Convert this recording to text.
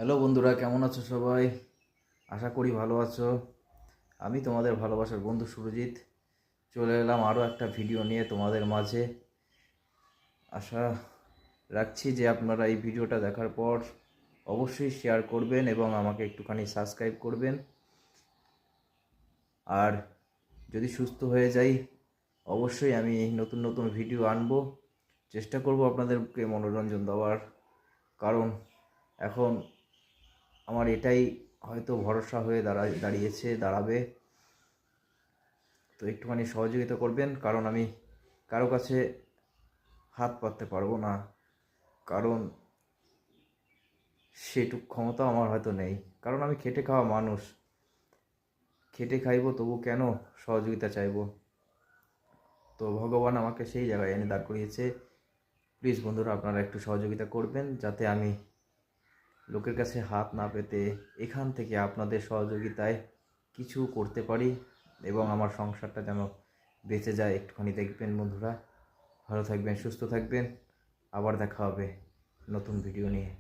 Hello বন্ধুরা, কেমন আছো সবাই? আশা করি ভালো আছো। আমি তোমাদের ভালোবাসার বন্ধু সুরজিৎ চলে এলাম আরও একটা ভিডিও নিয়ে তোমাদের মাঝে। আশা রাখছি যে আপনারা এই ভিডিওটা দেখার পর অবশ্যই শেয়ার করবেন এবং আমাকে একটুখানি সাবস্ক্রাইব করবেন। আর যদি সুস্থ হয়ে যাই অবশ্যই আমি নতুন নতুন ভিডিও আনবো, চেষ্টা করব আপনাদেরকে মনোরঞ্জন দেওয়ার। কারণ এখন আমার এটাই হয়তো ভরসা হয়ে দাঁড়াবে। তো একটুখানি সহযোগিতা করবেন, কারণ আমি কারো কাছে হাত পাততে পারবো না, কারণ সেটুক ক্ষমতা আমার হয়তো নেই। কারণ আমি খেটে খাওয়া মানুষ, খেটে খাইবো তবু কেন সহযোগিতা চাইবো? তো ভগবান আমাকে সেই জায়গায় এনে দাঁড় করিয়েছে। প্লিজ বন্ধুরা, আপনারা একটু সহযোগিতা করবেন যাতে আমি লোকের কাছে হাত না পেতে এখান থেকে আপনাদের সহযোগিতায় কিছু করতে পারি এবং আমার সংসারটা যেন বেঁচে যায়। একটুখানি দেখবেন বন্ধুরা। ভালো থাকবেন, সুস্থ থাকবেন। আবার দেখা হবে নতুন ভিডিও নিয়ে।